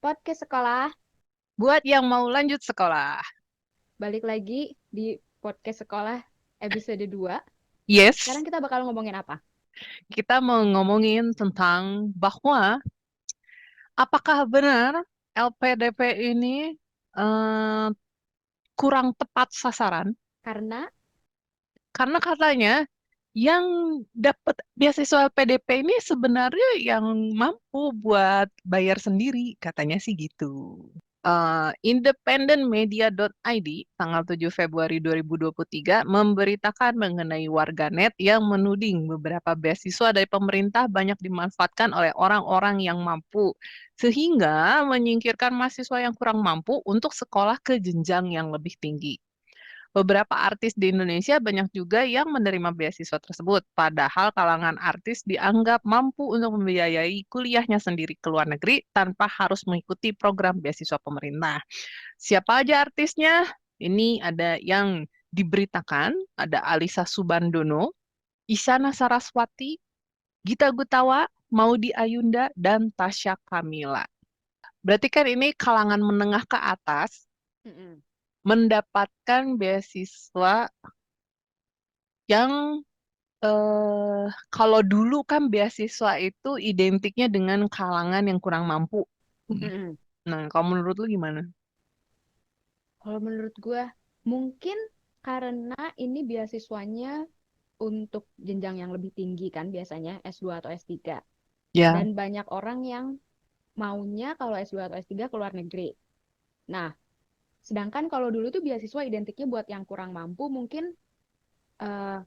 Podcast sekolah, Buat yang mau lanjut sekolah. balik lagi di podcast sekolah episode 2. Sekarang Yes, kita bakal ngomongin apa? kita mau ngomongin tentang bahwa apakah benar LPDP ini eh, kurang tepat sasaran? Karena, Karena katanya yang dapat beasiswa LPDP ini sebenarnya yang mampu buat bayar sendiri, katanya sih gitu. Independenmedia.id tanggal 7 Februari 2023 memberitakan mengenai warganet yang menuding beberapa beasiswa dari pemerintah banyak dimanfaatkan oleh orang-orang yang mampu, sehingga menyingkirkan mahasiswa yang kurang mampu untuk sekolah ke jenjang yang lebih tinggi. Beberapa artis di Indonesia banyak juga yang menerima beasiswa tersebut, padahal kalangan artis dianggap mampu untuk membiayai kuliahnya sendiri ke luar negeri tanpa harus mengikuti program beasiswa pemerintah. Siapa aja artisnya? Ini ada yang diberitakan, ada Alisa Subandono, Isyana Saraswati, Gita Gutawa, Maudy Ayunda, dan Tasya Kamila. Berarti kan ini kalangan menengah ke atas mm-mm, mendapatkan beasiswa yang kalau dulu kan beasiswa itu identiknya dengan kalangan yang kurang mampu. mm-mm. Nah, kalau menurut lu gimana? Kalau menurut gue, mungkin karena ini beasiswanya untuk jenjang yang lebih tinggi kan biasanya S2 atau S3. Ya. Dan banyak orang yang maunya kalau S2 atau S3 ke luar negeri. Nah, sedangkan kalau dulu tuh beasiswa identiknya buat yang kurang mampu, mungkin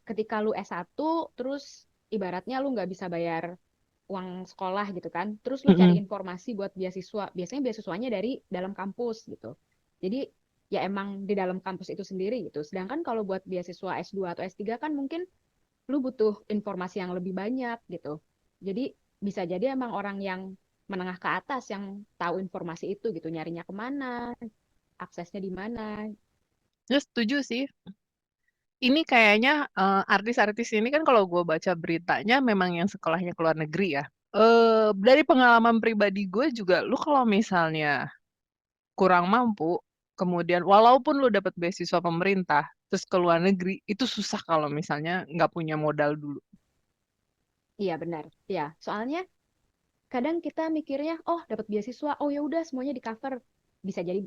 ketika lu S1 terus ibaratnya lu nggak bisa bayar uang sekolah gitu kan. Terus lu cari Mm-mm. informasi buat beasiswa. Biasanya beasiswanya dari dalam kampus gitu. Jadi ya emang di dalam kampus itu sendiri gitu. Sedangkan kalau buat beasiswa S2 atau S3 kan mungkin lu butuh informasi yang lebih banyak gitu. Jadi bisa jadi emang orang yang menengah ke atas yang tahu informasi itu gitu, nyarinya kemana, aksesnya di mana. Ya, setuju sih. Ini kayaknya artis-artis ini kan kalau gue baca beritanya memang yang sekolahnya ke luar negeri ya. Dari pengalaman pribadi gue juga, lu kalau misalnya kurang mampu, kemudian walaupun lu dapat beasiswa pemerintah, terus ke luar negeri, itu susah kalau misalnya nggak punya modal dulu. Iya benar. Ya, soalnya kadang kita mikirnya oh dapat beasiswa oh ya udah semuanya di cover, bisa jadi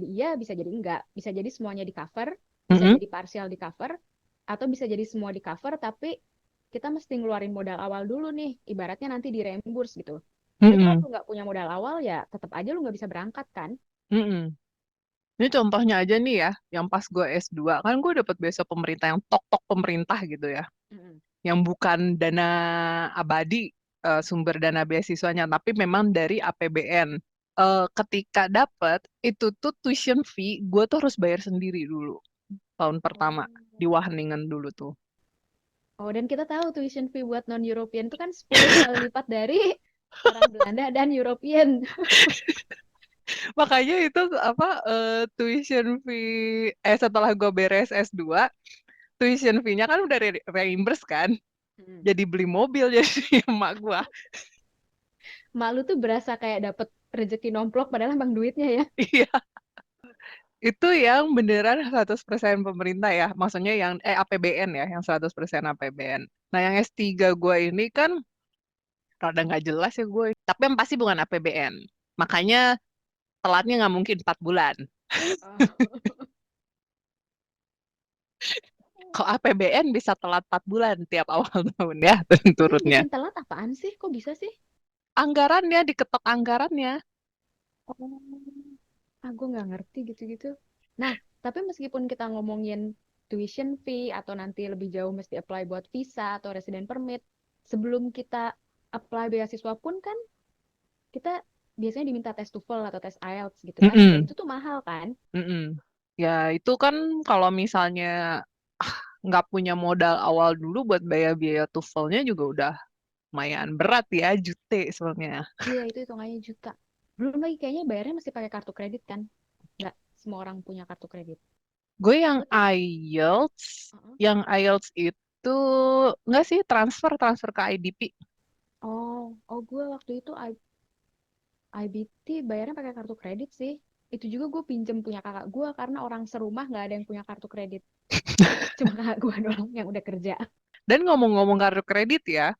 iya bisa jadi enggak, bisa jadi semuanya di cover, bisa Mm-mm. jadi parsial di cover, atau bisa jadi semua di cover tapi kita mesti ngeluarin modal awal dulu nih, ibaratnya nanti di reimburse gitu. Tapi kalau Mm-mm. lu nggak punya modal awal ya tetap aja lu nggak bisa berangkat kan. Mm-mm. Ini contohnya aja nih ya, yang pas gue S2, kan gue dapet beasiswa pemerintah yang tok-tok pemerintah gitu ya. Mm-mm. Yang bukan dana abadi, sumber dana beasiswanya, tapi memang dari APBN. Ketika dapet, itu tuh tuition fee, gue tuh harus bayar sendiri dulu, tahun pertama, Oh. di Wageningen dulu tuh. Oh, dan kita tahu tuition fee buat non-European itu kan 10 kali lipat dari orang Belanda dan European. Makanya itu apa, tuition fee, setelah gue beres S2, tuition fee-nya kan udah reimburse kan, Mm. jadi beli mobil jadi emak gua. Malu tuh berasa kayak dapet rezeki nomplok padahal bang duitnya ya. Iya, itu yang beneran 100% pemerintah ya. Maksudnya yang APBN ya, yang 100% APBN. Nah, yang S3 gue ini kan rada nggak jelas ya gue. Tapi yang pasti bukan APBN. Makanya telatnya nggak mungkin 4 bulan. Oh. Kalau APBN bisa telat 4 bulan tiap awal tahun ya Itu yang turunnya. bikin telat apaan sih? Kok bisa sih? Anggarannya, diketok anggarannya. Oh, aku nggak ngerti gitu-gitu. Nah, tapi meskipun kita ngomongin tuition fee atau nanti lebih jauh mesti apply buat visa atau resident permit, sebelum kita apply beasiswa pun kan kita biasanya diminta tes TOEFL atau tes IELTS gitu kan. Dan Mm-mm, itu tuh mahal kan? mm-mm. Ya itu kan kalau misalnya ah, nggak punya modal awal dulu buat bayar biaya TOEFL-nya juga udah lumayan berat ya, jute sebenarnya. Iya, itu hitungannya juta. Belum lagi kayaknya bayarnya mesti pakai kartu kredit kan? Nggak semua orang punya kartu kredit. Gue yang Gue tuh, IELTS, uh-uh. yang IELTS itu nggak sih transfer transfer ke IDP. Oh, gue waktu itu IBT bayarnya pakai kartu kredit sih. Itu juga gue pinjem punya kakak gue karena orang serumah nggak ada yang punya kartu kredit. Cuma kakak gue doang yang udah kerja. Dan ngomong-ngomong kartu kredit ya,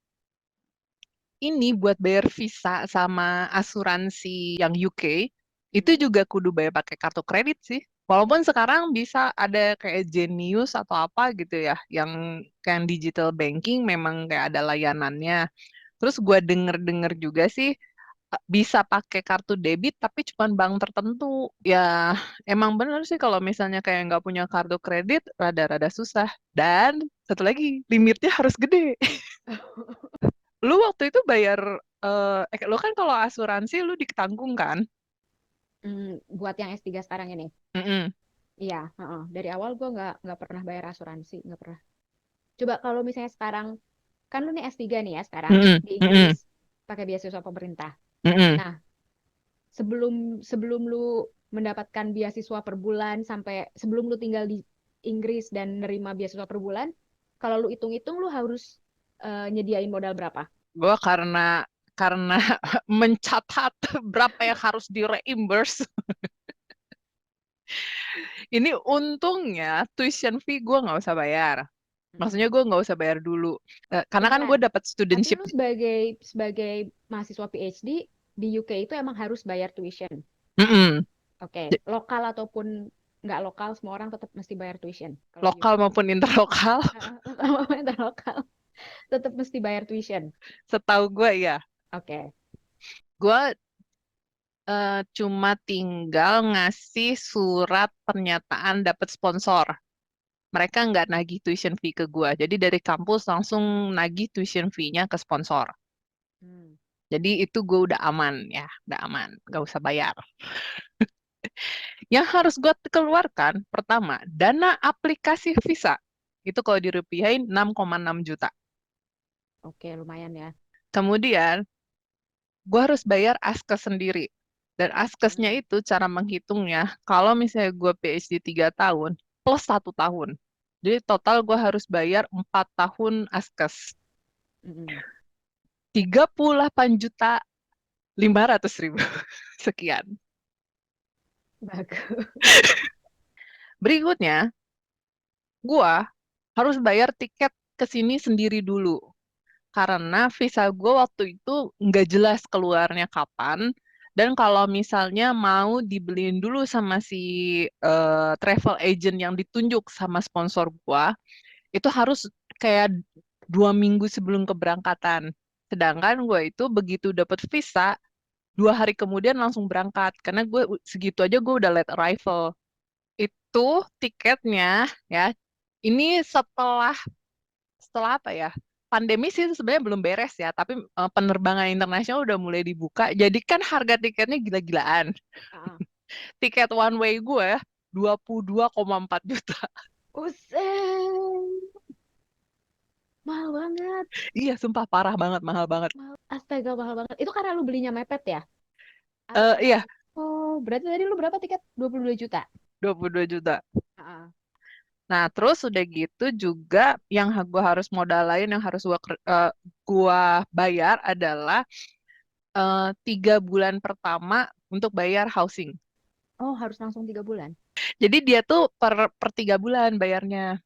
ini buat bayar visa sama asuransi yang UK, itu Hmm. juga kudu bayar pakai kartu kredit sih. Walaupun sekarang bisa ada kayak Genius atau apa gitu ya, yang kayak digital banking memang kayak ada layanannya. Terus gue denger-denger juga sih bisa pakai kartu debit tapi cuma bank tertentu. Ya emang bener sih kalau misalnya kayak nggak punya kartu kredit rada-rada susah. Dan satu lagi limitnya harus gede. Lu waktu itu bayar, lu kan kalau asuransi lu ditanggung kan? Buat yang S3 sekarang ini. Mm-mm. Iya, heeh. Dari awal gue nggak pernah bayar asuransi, nggak pernah. Coba kalau misalnya sekarang, kan lu nih S3 nih ya sekarang Mm-mm. di Inggris Mm-mm. pakai beasiswa pemerintah. Mm-mm. Nah, sebelum sebelum lu mendapatkan beasiswa per bulan sampai sebelum lu tinggal di Inggris dan nerima beasiswa per bulan, kalau lu hitung-hitung lu harus nyediain modal berapa? Gua karena mencatat berapa yang harus di reimburse. Ini untungnya tuition fee gue nggak usah bayar. Maksudnya Mm-mm. gue nggak usah bayar dulu. Karena kan Bentar. gue dapat Tapi studentship. lu sebagai mahasiswa PhD di UK itu emang harus bayar tuition. Mm-mm. Oke, lokal ataupun nggak lokal, semua orang tetap mesti bayar tuition kalau di UK. Lokal maupun interlokal. Lokal maupun interlokal, tetap mesti bayar tuition. Setahu gue ya. Oke. Gue cuma tinggal ngasih surat pernyataan dapat sponsor. Mereka nggak nagih tuition fee ke gue. Jadi dari kampus langsung nagih tuition fee-nya ke sponsor. Hmm. Jadi itu gue udah aman ya, udah aman, nggak usah bayar. Yang harus gue keluarkan pertama dana aplikasi visa itu kalau dirupiahin 6,6 juta. Oke, lumayan ya. Kemudian gue harus bayar askes sendiri. Dan askesnya Hmm. itu cara menghitungnya, kalau misalnya gue PhD 3 tahun plus 1 tahun. Jadi total gue harus bayar 4 tahun askes. Mm-mm. 38.500.000. Sekian. Bagus. Berikutnya, gue harus bayar tiket ke sini sendiri dulu. Karena visa gue waktu itu nggak jelas keluarnya kapan. Dan kalau misalnya mau dibeliin dulu sama si travel agent yang ditunjuk sama sponsor gue, itu harus kayak 2 minggu sebelum keberangkatan. Sedangkan gue itu begitu dapat visa, 2 hari kemudian langsung berangkat. Karena gue segitu aja gue udah late arrival. Itu tiketnya ya, ini setelah apa ya? Pandemi sih sebenarnya belum beres ya, tapi penerbangan internasional udah mulai dibuka. Jadi kan harga tiketnya gila-gilaan. Ah. Tiket one way gue 22,4 juta. Buset, mahal banget. Iya, sumpah parah banget, mahal banget. Mahal. Astaga, mahal banget. Itu karena lu belinya mepet ya? Atau karena Iya, Oh, berarti tadi lu berapa tiket? 22 juta. 22 juta. Ah. Nah, terus udah gitu juga yang gue harus modal lain yang harus gua bayar adalah 3 bulan pertama untuk bayar housing. Oh, harus langsung 3 bulan. Jadi dia tuh per 3 bulan bayarnya.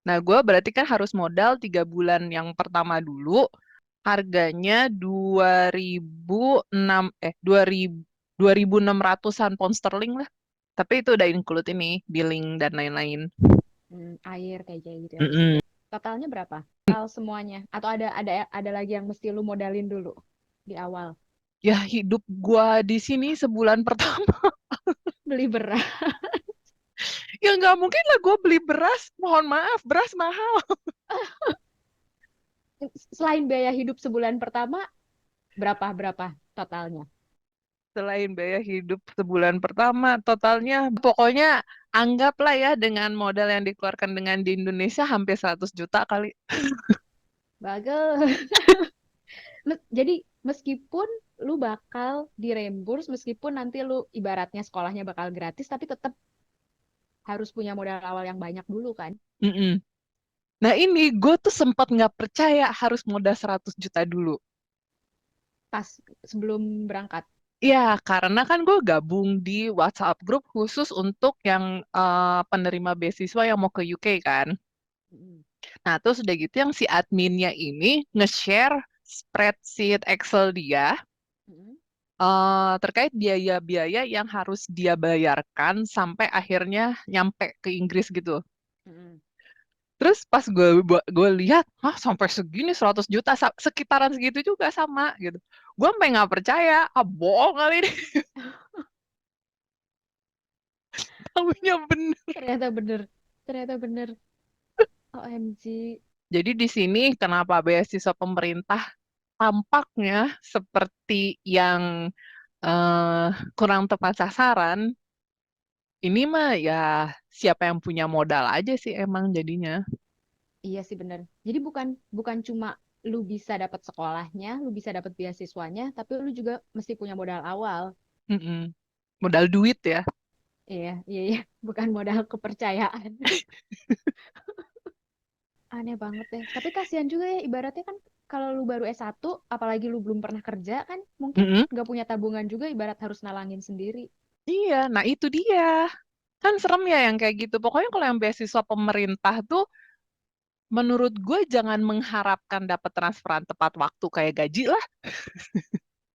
Nah, gue berarti kan harus modal 3 bulan yang pertama dulu. Harganya 2006 2600-an pound sterling lah. Tapi itu udah include ini, billing dan lain-lain. Air kayak gitu ya Mm-mm. listrik. Totalnya berapa? Total semuanya. Atau ada lagi yang mesti lu modalin dulu di awal. Ya hidup gua di sini sebulan pertama. Beli beras. Ya nggak mungkin lah gue beli beras. Mohon maaf, beras mahal. Selain biaya hidup sebulan pertama, berapa berapa totalnya? Selain biaya hidup sebulan pertama, totalnya pokoknya anggaplah ya dengan modal yang dikeluarkan dengan di Indonesia hampir 100 juta kali. Bagus. Jadi meskipun lu bakal diremburs, meskipun nanti lu ibaratnya sekolahnya bakal gratis, tapi tetap harus punya modal awal yang banyak dulu kan? Mm-mm. Nah ini gue tuh sempat nggak percaya harus modal 100 juta dulu. pas sebelum berangkat. Iya, karena kan gue gabung di WhatsApp grup khusus untuk yang penerima beasiswa yang mau ke UK kan. Mm-mm. Nah, terus udah gitu yang si adminnya ini nge-share spreadsheet Excel dia Mm-mm. terkait biaya-biaya yang harus dia bayarkan sampai akhirnya nyampe ke Inggris gitu. Mm-mm. Terus pas gue lihat, hah sampai segini 100 juta, sekitaran segitu juga sama gitu. Gue sampai nggak percaya, ah bohong kali ini, tahunya bener. Ternyata bener, ternyata bener. OMG. Jadi di sini kenapa beasiswa pemerintah tampaknya seperti yang eh, kurang tepat sasaran, ini mah ya siapa yang punya modal aja sih emang jadinya. Iya sih bener. Jadi bukan bukan cuma lu bisa dapat sekolahnya, lu bisa dapat beasiswanya, tapi lu juga mesti punya modal awal. Mm-mm. Modal duit ya. Iya, iya, iya. Bukan modal kepercayaan. Aneh banget deh. Tapi kasihan juga ya, ibaratnya kan kalau lu baru S1, apalagi lu belum pernah kerja kan, mungkin Mm-mm. nggak punya tabungan juga, ibarat harus nalangin sendiri. Iya, nah itu dia. Kan serem ya yang kayak gitu. Pokoknya kalau yang beasiswa pemerintah tuh menurut gue jangan mengharapkan dapat transferan tepat waktu kayak gaji lah.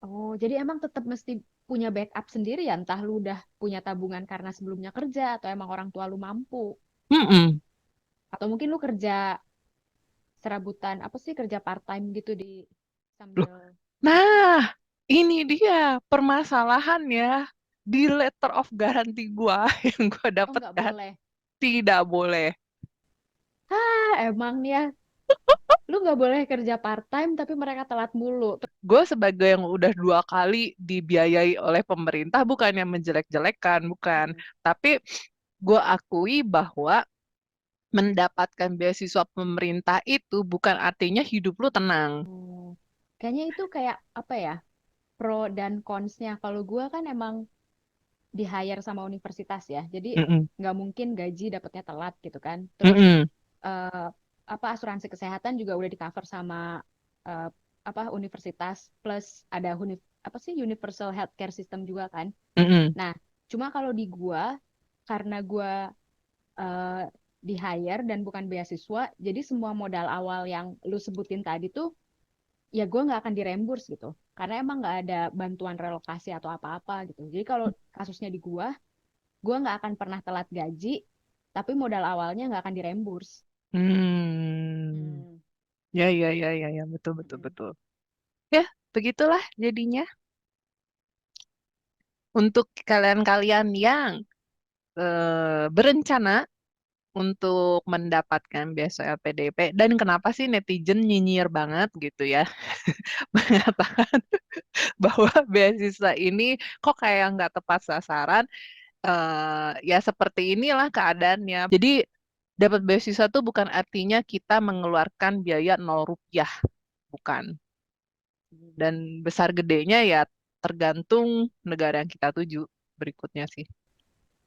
Oh, jadi emang tetap mesti punya backup sendiri ya, entah lu udah punya tabungan karena sebelumnya kerja, atau emang orang tua lu mampu. Mm-mm. Atau mungkin lu kerja serabutan, apa sih, kerja part time gitu di Loh, sambil. nah ini dia permasalahannya di letter of guarantee gue yang gue Oh, dapet nggak kan boleh. tidak boleh. Ah, emang nih ya, lu nggak boleh kerja part time tapi mereka telat mulu. Gue sebagai yang udah 2 kali dibiayai oleh pemerintah bukan yang menjelek-jelekan, bukan. Mm-mm. Tapi gue akui bahwa mendapatkan beasiswa pemerintah itu bukan artinya hidup lu tenang. Oh, kayaknya itu kayak apa ya, pro dan cons-nya. Kalau gue kan emang di hire sama universitas ya, jadi Mm-mm. nggak mungkin gaji dapatnya telat gitu kan. Terus Mm-mm. eh, apa, asuransi kesehatan juga udah di cover sama eh, apa, universitas, plus ada apa sih, universal healthcare system juga kan. Mm-mm. Nah, cuma kalau di gua, karena gua eh, di hire dan bukan beasiswa, jadi semua modal awal yang lu sebutin tadi tuh ya gue nggak akan diremburs gitu, karena emang nggak ada bantuan relokasi atau apa-apa gitu. Jadi kalau kasusnya di gue nggak akan pernah telat gaji, tapi modal awalnya nggak akan diremburs. Hmm. Hmm. Ya, ya, ya, ya, ya, betul, betul, Mm-mm. betul. Ya, begitulah jadinya. Untuk kalian-kalian yang berencana untuk mendapatkan beasiswa LPDP, dan kenapa sih netizen nyinyir banget gitu ya, mengatakan bahwa beasiswa ini kok kayak nggak tepat sasaran, ya seperti inilah keadaannya. Jadi dapat beasiswa tuh bukan artinya kita mengeluarkan biaya 0 rupiah, bukan. Dan besar gedenya ya tergantung negara yang kita tuju berikutnya sih.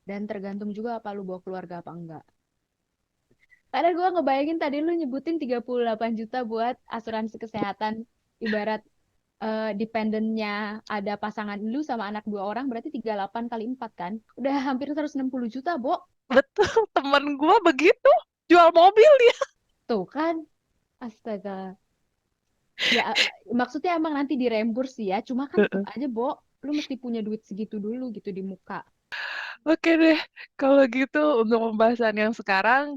Dan tergantung juga apa lu bawa keluarga apa enggak. Karena gue ngebayangin tadi lu nyebutin 38 juta buat asuransi kesehatan, ibarat dependennya ada pasangan lu sama anak 2 orang, berarti 38 kali 4 kan. Udah hampir 160 juta, Bo. Betul, temen gue begitu, jual mobil dia. Tuh kan, astaga. Ya, maksudnya emang nanti diremburs sih ya, cuma kan tetap aja, Bo, lu mesti punya duit segitu dulu gitu di muka. Oke deh, kalau gitu untuk pembahasan yang sekarang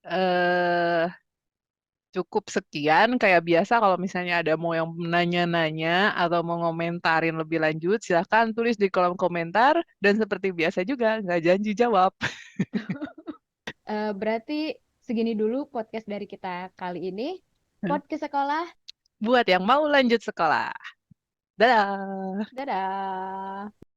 eh cukup sekian. Kayak biasa kalau misalnya ada mau yang nanya-nanya atau mau ngomentarin lebih lanjut, silahkan tulis di kolom komentar. Dan seperti biasa juga, nggak janji jawab. Berarti segini dulu podcast dari kita kali ini. Podcast sekolah, Buat yang mau lanjut sekolah. Dadah! dadah.